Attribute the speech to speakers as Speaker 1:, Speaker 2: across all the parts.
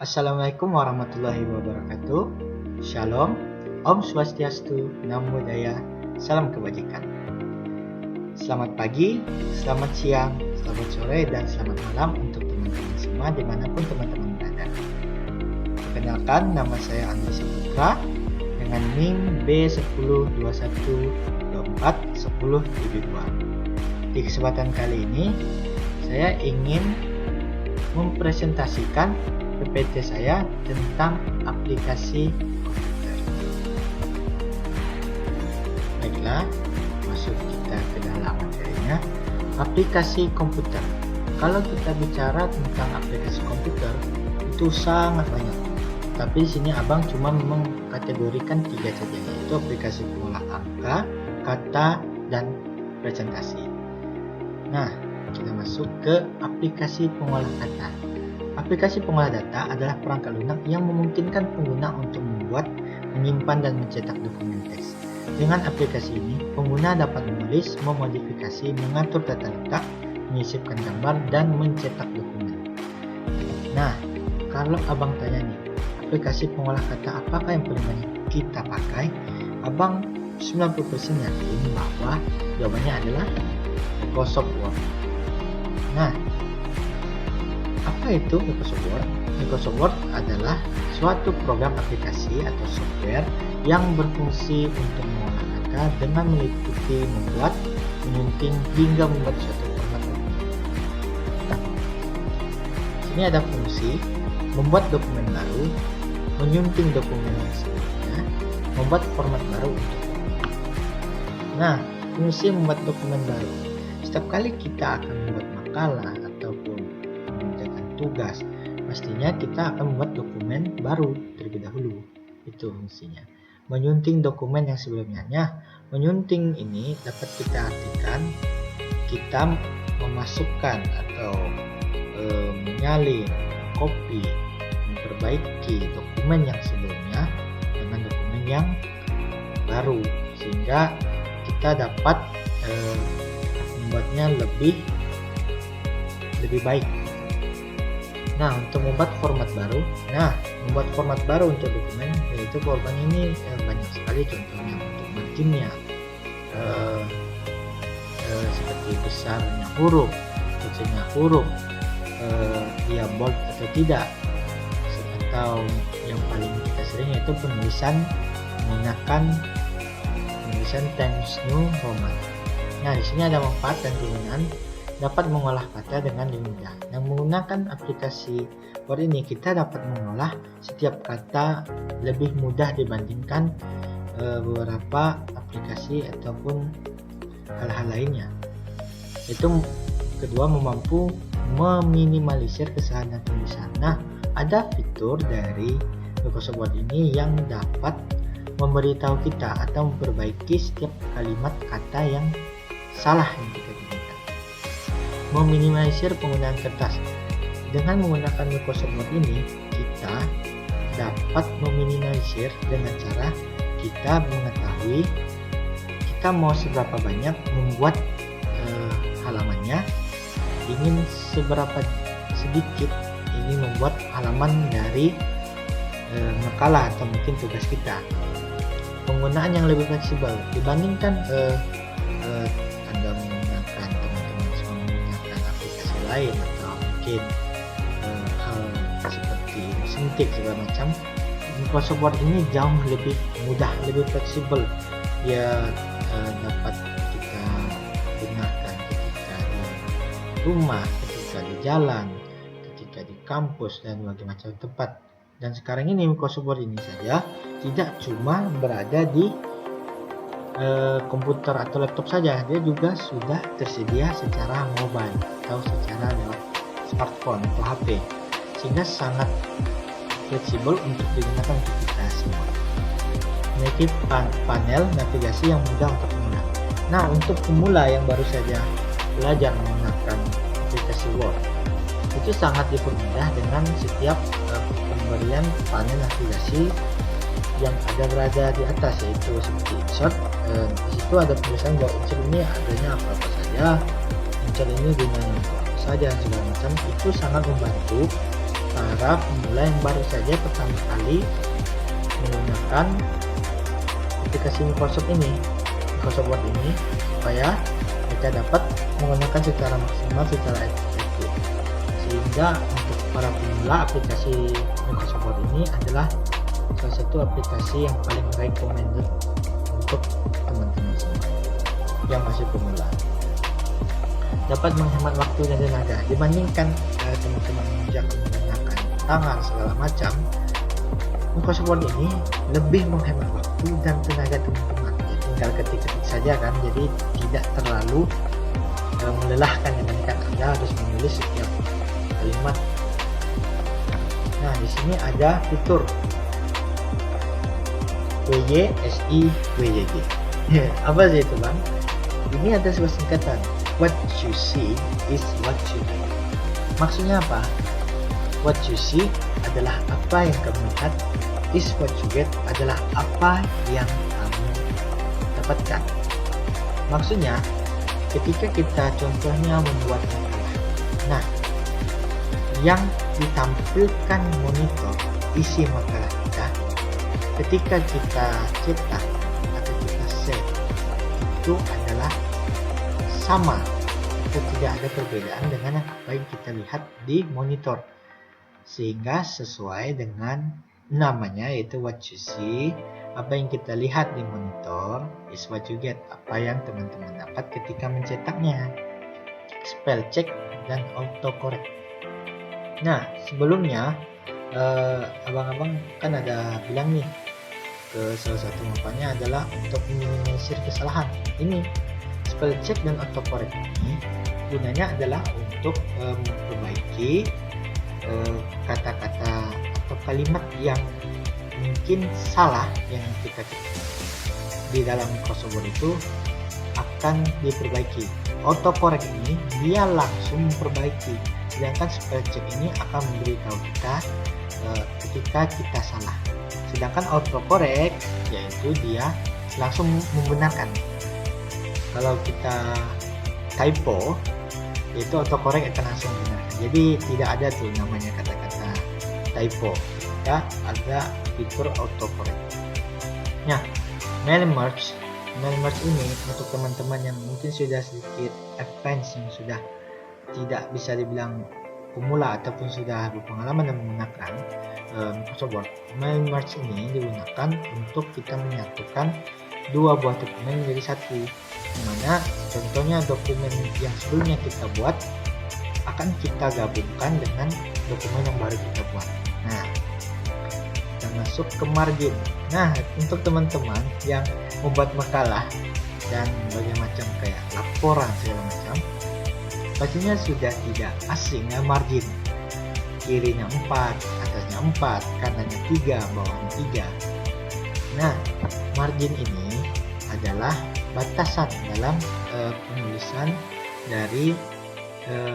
Speaker 1: Assalamualaikum warahmatullahi wabarakatuh. Shalom, Om Swastiastu, Namo Buddhaya, salam kebajikan. Selamat pagi, selamat siang, selamat sore, dan selamat malam untuk teman-teman semua dimanapun teman-teman berada. Perkenalkan, nama saya Andri Saputra dengan NIM B1021241072. Di kesempatan kali ini, saya ingin mempresentasikan PPT saya tentang aplikasi komputer. Baiklah, masuk kita ke dalam materinya. Aplikasi komputer. Kalau kita bicara tentang aplikasi komputer, itu sangat banyak. Tapi di sini abang cuma mengkategorikan 3 saja, yaitu aplikasi pengolah angka, kata, dan presentasi. Nah, kita masuk ke aplikasi pengolah kata. Aplikasi pengolah data adalah perangkat lunak yang memungkinkan pengguna untuk membuat, menyimpan, dan mencetak dokumen teks. Dengan aplikasi ini, pengguna dapat menulis, memodifikasi, mengatur data letak, menyisipkan gambar, dan mencetak dokumen. Nah, kalau abang tanya nih, aplikasi pengolah kata apakah yang paling banyak kita pakai? Abang 90% yakin bahwa jawabannya adalah Microsoft Word. Nah, apa itu Microsoft Word? Microsoft Word adalah suatu program aplikasi atau software yang berfungsi untuk mengolah kata dengan meliputi membuat, menyunting, hingga membuat suatu format dokumen. Sini ada fungsi membuat dokumen baru, menyunting dokumen yang sebelumnya, membuat format baru untuk dokumen. Nah, fungsi membuat dokumen baru. Setiap kali kita akan membuat makalah ataupun mengerjakan tugas, pastinya kita akan membuat dokumen baru terlebih dahulu. Itu fungsinya. Menyunting dokumen yang sebelumnya. Menyunting ini dapat kita artikan kita memasukkan atau menyalin, copy, memperbaiki dokumen yang sebelumnya dengan dokumen yang baru, sehingga kita dapat membuatnya lebih baik. Nah, untuk membuat format baru, membuat format baru untuk dokumen, yaitu format ini banyak sekali contohnya untuk marginnya, seperti besarnya huruf, kecilnya huruf, dia bold atau tidak, atau yang paling kita sering yaitu penulisan menggunakan penulisan Times New Roman. Nah, di sini ada manfaat dan kegunaan dapat mengolah kata dengan mudah. Yang menggunakan aplikasi Word ini, kita dapat mengolah setiap kata lebih mudah dibandingkan beberapa aplikasi ataupun hal-hal lainnya. Itu kedua, mampu meminimalisir kesalahan penulisan. Nah, ada fitur dari Microsoft Word ini yang dapat memberitahu kita atau memperbaiki setiap kalimat kata yang salah yang kita gunakan. Meminimalisir penggunaan kertas. Dengan menggunakan Microsoft Word ini, kita dapat meminimalisir dengan cara kita mengetahui kita mau seberapa banyak membuat halamannya, ingin seberapa sedikit ingin membuat halaman dari makalah atau mungkin tugas kita. Penggunaan yang lebih fleksibel dibandingkan Anda menggunakan, teman-teman semua menggunakan aplikasi lain atau mungkin hal seperti mesin tik segala macam. Microsoft Word ini jauh lebih mudah, lebih fleksibel. Dia dapat kita gunakan ketika di rumah, ketika di jalan, ketika di kampus, dan berbagai macam tempat. Dan sekarang ini Microsoft Word ini saja tidak cuma berada di komputer atau laptop saja, dia juga sudah tersedia secara mobile atau secara lewat smartphone atau HP, sehingga sangat fleksibel untuk digunakan untuk kita semua. Memiliki panel navigasi yang mudah untuk pemula. Nah, untuk pemula yang baru saja belajar menggunakan aplikasi Word, itu sangat dipermudah dengan setiap pemberian panel navigasi yang ada berada di atas, yaitu seperti insert. Di situ ada tulisan bahwa insert ini adanya apa saja, insert ini gunanya untuk apa saja, segala macam. Itu sangat membantu para pemula yang baru saja pertama kali menggunakan aplikasi Microsoft Word ini, supaya mereka dapat menggunakan secara maksimal, secara efektif. Sehingga untuk para pemula, aplikasi Microsoft Word ini adalah salah satu aplikasi yang paling recommended untuk teman-teman semua yang masih pemula. Dapat menghemat waktu dan tenaga dibandingkan teman-teman yang menggunakan tangan segala macam. Microsoft Word ini lebih menghemat waktu dan tenaga teman-teman. Ya, tinggal ketik-ketik saja kan, jadi tidak terlalu melelahkan dibandingkan Anda harus menulis setiap kalimat. Nah, di sini ada fitur WYSI. Apa sih itu, Bang? Ini ada sebuah singkatan. What you see is what you get. Maksudnya apa? What you see adalah apa yang kamu lihat, is what you get adalah apa yang kamu dapatkan. Maksudnya, ketika kita contohnya membuat makalah, nah, yang ditampilkan monitor isi makalah kita, ketika kita cetak atau kita save, itu adalah sama atau tidak ada perbedaan dengan apa yang kita lihat di monitor, sehingga sesuai dengan namanya, yaitu what you see. Apa yang kita lihat di monitor is what you get, apa yang teman-teman dapat ketika mencetaknya. Spell check dan autocorrect. Nah, sebelumnya abang-abang kan ada bilang nih ke salah satu manfaatnya adalah untuk meminimalisir kesalahan. Ini spell check dan autocorrect ini gunanya adalah untuk memperbaiki kata-kata atau kalimat yang mungkin salah yang kita ketik di dalam Microsoft Word itu akan diperbaiki. Autocorrect ini dia langsung memperbaiki, sedangkan spell check ini akan memberitahu kita ketika kita salah. Sedangkan autocorrect yaitu dia langsung membenarkan. Kalau kita typo, yaitu autocorrect akan langsung membenarkan. Jadi tidak ada tuh namanya kata-kata typo. Ya, ada fitur autocorrect. Nah, mail merge ini untuk teman-teman yang mungkin sudah sedikit advance, yang sudah tidak bisa dibilang pemula ataupun sudah berpengalaman dan menggunakan Microsoft Word. Mail merge ini digunakan untuk kita menyatukan dua buah dokumen menjadi satu, dimana contohnya dokumen yang sebelumnya kita buat akan kita gabungkan dengan dokumen yang baru kita buat. Nah, kita masuk ke margin. Nah, untuk teman-teman yang membuat makalah dan berbagai macam kayak laporan segala macam, pastinya sudah tidak asing ya margin. Kirinya 4, atasnya 4, kanannya 3, bawahnya 3. Nah, margin ini adalah batasan dalam penulisan dari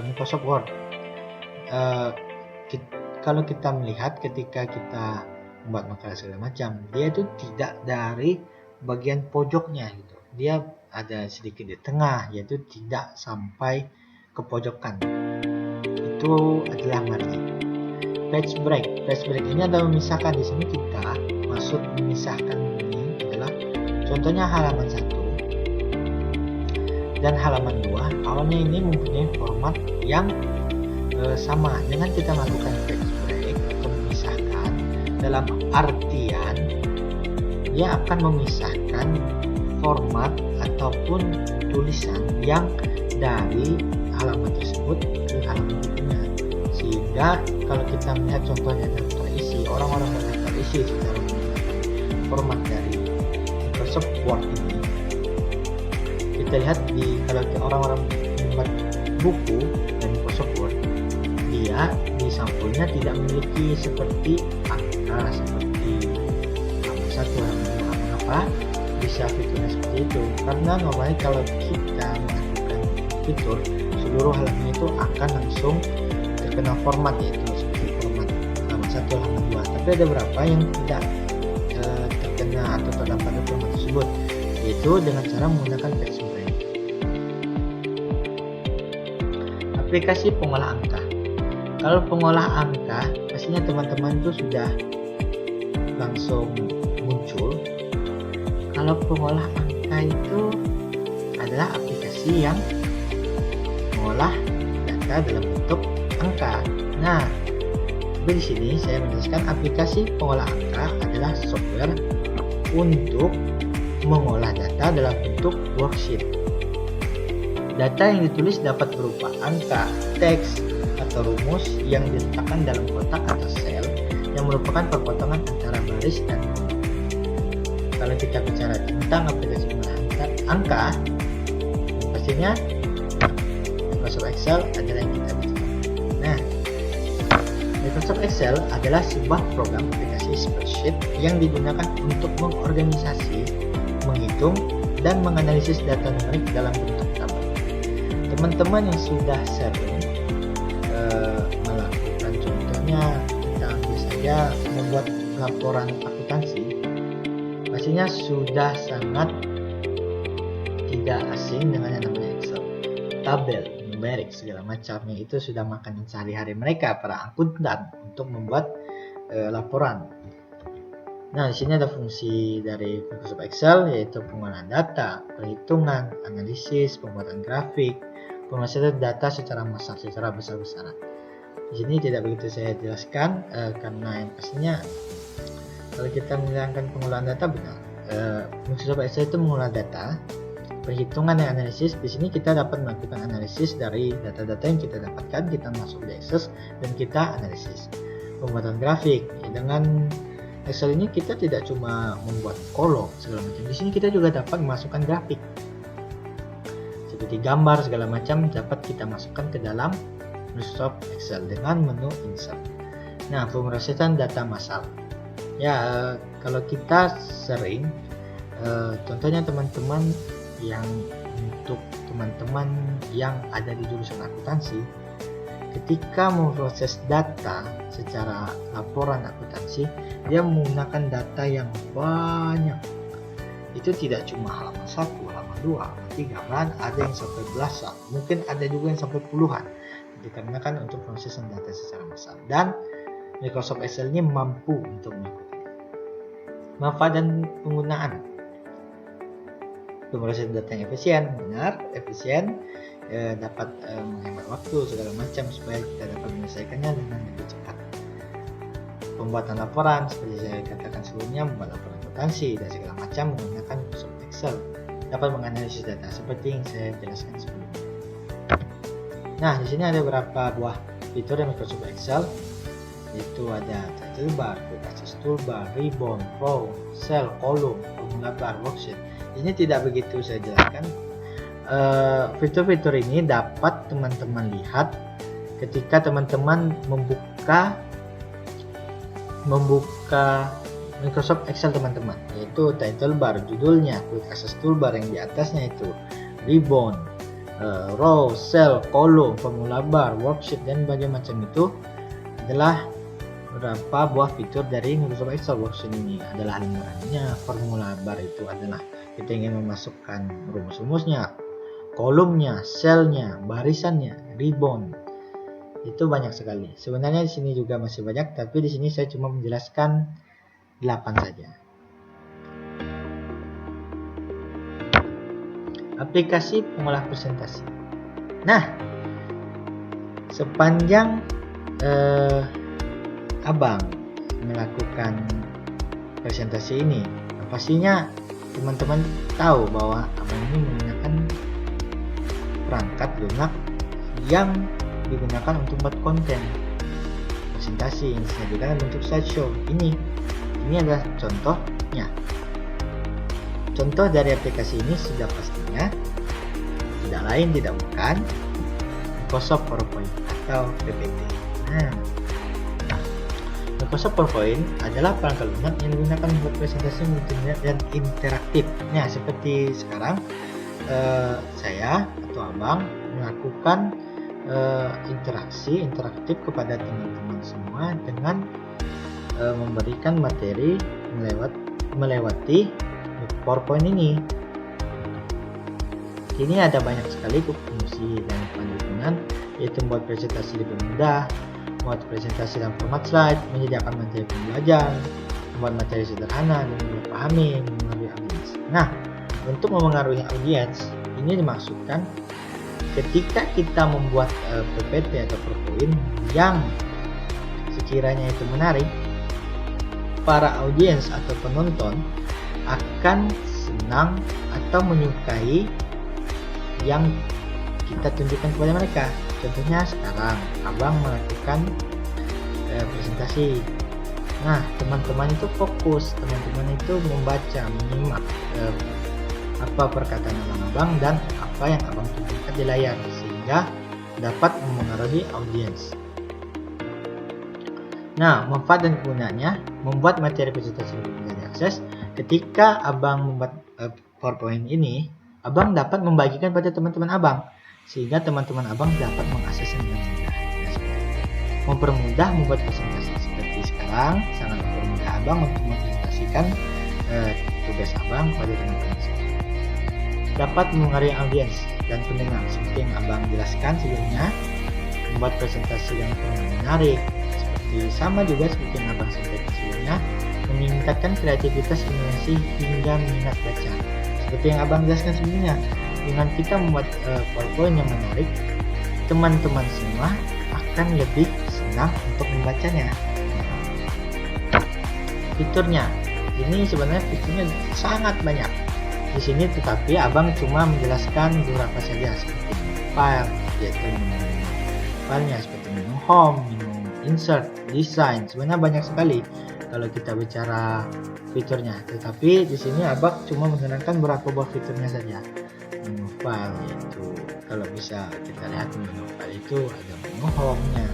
Speaker 1: Microsoft Word. Kalau kita melihat ketika kita membuat makalah segala macam, dia itu tidak dari bagian pojoknya gitu. Dia ada sedikit di tengah, yaitu tidak sampai ke pojokan. Itu adalah margin. Page break ini adalah memisahkan. Di sini kita maksud memisahkan ini adalah contohnya halaman 1 dan halaman 2. Awalnya ini mempunyai format yang sama. Dengan kita melakukan page break atau memisahkan, dalam artian dia akan memisahkan format ataupun tulisan yang dari halaman tersebut ke halaman berikutnya, sehingga kalau kita melihat contohnya daftar isi, orang-orang daftar isi secara menggunakan format dari Microsoft Word ini, kita lihat kalau orang-orang membuat buku dan Microsoft Word, dia di sampulnya tidak memiliki seperti angka, seperti halaman 1, halaman 2. Mengapa bisa fiturnya seperti itu? Karena normalnya kalau kita melakukan fitur, seluruh halaman itu akan langsung terkena format, yaitu seperti format halaman 1, halaman 2. Tapi ada beberapa yang tidak terkena atau terdapat format tersebut, yaitu dengan cara menggunakan page break. Aplikasi pengolah angka. Kalau pengolah angka pastinya teman-teman itu sudah langsung muncul kalau pengolah angka itu adalah aplikasi yang mengolah data dalam bentuk angka. Nah, di sini saya menjelaskan aplikasi pengolah angka adalah software untuk mengolah data dalam bentuk worksheet. Data yang ditulis dapat berupa angka, teks, atau rumus yang diletakkan dalam kotak atau sel yang merupakan perpotongan antara baris dan kolom. Kalau kita bicara tentang aplikasi pengolah angka, pastinya Microsoft Excel adalah yang kita bicara. Nah, Microsoft Excel adalah sebuah program aplikasi spreadsheet yang digunakan untuk mengorganisasi, menghitung, dan menganalisis data numerik dalam bentuk tabel. Teman-teman yang sudah sering melakukan, contohnya kita ambil saja membuat laporan akuntansi, pastinya sudah sangat tidak asing dengan yang namanya Excel. Tabel, numerik, segala macamnya itu sudah makanan sehari-hari mereka para akuntan untuk membuat laporan. Nah, di sini ada fungsi dari Microsoft Excel, yaitu pengolahan data, perhitungan, analisis, pembuatan grafik, pemrosesan data secara massal, secara besar-besaran. Di sini tidak begitu saya jelaskan karena yang pastinya kalau kita menjalankan pengolahan data benar. Microsoft Excel itu mengolah data, perhitungan dan analisis. Di sini kita dapat melakukan analisis dari data-data yang kita dapatkan, kita masuk di Access dan kita analisis. Pembuatan grafik, dengan Excel ini kita tidak cuma membuat kolom segala macam. Di sini kita juga dapat memasukkan grafik seperti gambar segala macam, dapat kita masukkan ke dalam Microsoft Excel dengan menu Insert. Nah, pemrosesan data massal. Ya, kalau kita sering, contohnya teman-teman yang untuk teman-teman yang ada di jurusan akuntansi, ketika memproses data secara laporan akuntansi, dia menggunakan data yang banyak. Itu tidak cuma halaman 1, halaman 2, halaman 3, bahkan ada yang sampai belasan, mungkin ada juga yang sampai puluhan, dikarenakan untuk pemrosesan data secara massal. Dan Microsoft Excel ini mampu untuk melakukan manfaat dan penggunaan. Pemrosesan data yang efisien, benar, efisien, dapat menghemat waktu segala macam supaya kita dapat menyelesaikannya dengan lebih cepat. Pembuatan laporan seperti saya katakan sebelumnya, membuat laporan akuntansi dan segala macam menggunakan Microsoft Excel, dapat menganalisis data seperti yang saya jelaskan sebelumnya. Nah, di sini ada beberapa buah fitur dari Microsoft Excel, yaitu ada title bar, quick access toolbar, ribbon, row, cell, column, formula bar, worksheet. Ini tidak begitu saya jelaskan. Fitur-fitur ini dapat teman-teman lihat ketika teman-teman membuka Microsoft Excel teman-teman, yaitu title bar, judulnya, quick access toolbar yang di atasnya itu, ribbon, row, cell, column, formula bar, worksheet, dan macam itu adalah beberapa buah fitur dari Microsoft Excel. Worksheet ini adalah lembarannya, formula bar itu adalah kita ingin memasukkan rumus-rumusnya, kolomnya, selnya, barisannya, ribbon. Itu banyak sekali. Sebenarnya di sini juga masih banyak, tapi di sini saya cuma menjelaskan 8 saja. Aplikasi pengolah presentasi. Nah, sepanjang Abang melakukan presentasi ini, pastinya teman-teman tahu bahwa Abang ini menggunakan perangkat lunak yang digunakan untuk membuat konten presentasi yang disediakan bentuk slideshow. Ini adalah contohnya. Contoh dari aplikasi ini sudah pastinya tidak lain tidak bukan Microsoft PowerPoint atau PPT. Nah, Microsoft PowerPoint adalah perangkat lunak yang digunakan untuk presentasi multimedia dan interaktif. Nah, seperti sekarang saya atau Abang melakukan interaksi interaktif kepada teman-teman semua dengan memberikan materi melewati PowerPoint ini. Ini ada banyak sekali fungsi dan keuntungan, yaitu membuat presentasi lebih mudah, membuat presentasi dalam format slide, menyediakan materi pembelajaran, membuat materi sederhana, dan memahami mengenai audiens. Nah, untuk memengaruhi audiens ini dimaksudkan ketika kita membuat PPT atau PowerPoint yang sekiranya itu menarik, para audiens atau penonton akan senang atau menyukai yang kita tunjukkan kepada mereka. Contohnya sekarang abang melakukan presentasi. Nah, teman-teman itu fokus, teman-teman itu membaca, menyimak apa perkataan abang dan apa yang abang tunjukkan di layar, sehingga dapat memengaruhi audiens. Nah, manfaat dan kegunaannya, membuat materi presentasi mudah diakses. Ketika abang membuat PowerPoint ini, abang dapat membagikan pada teman-teman abang, sehingga teman-teman abang dapat mengaksesnya dengan mudah. Mempermudah membuat presentasi seperti sekarang, sangat mempermudah abang untuk mempresentasikan tugas abang pada teman-teman semua. Dapat mengaruhi audiens dan pendengar, seperti yang abang jelaskan sebelumnya, membuat presentasi yang menarik. Sama juga seperti yang abang sampaikan sebelumnya, meningkatkan kreativitas imaginasi hingga minat baca. Seperti yang abang jelaskan sebelumnya, dengan kita membuat PowerPoint yang menarik, teman-teman semua akan lebih senang untuk membacanya. Fiturnya, ini sebenarnya fiturnya sangat banyak di sini, tetapi abang cuma menjelaskan beberapa saja, seperti file, yaitu menu filenya, seperti menu home, menu insert, design. Sebenarnya banyak sekali kalau kita bicara fiturnya, tetapi di sini abang cuma menerangkan beberapa buah fiturnya saja. Menu file, yaitu kalau bisa kita lihat menu file itu ada menu home-nya,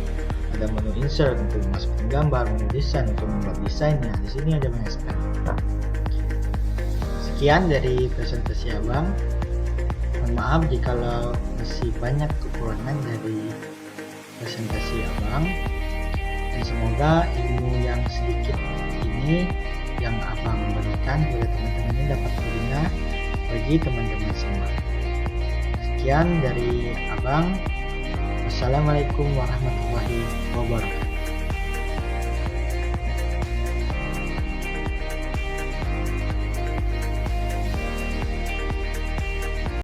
Speaker 1: ada menu insert untuk memasukkan gambar, menu design untuk membuat desainnya. Di sini ada banyak sekali. Sekian dari presentasi abang. Mohon maaf jikalau masih banyak kekurangan dari presentasi abang. Dan semoga ilmu yang sedikit ini yang abang berikan kepada teman-teman ini dapat berguna bagi teman-teman semua. Sekian dari abang. Wassalamualaikum warahmatullahi wabarakatuh.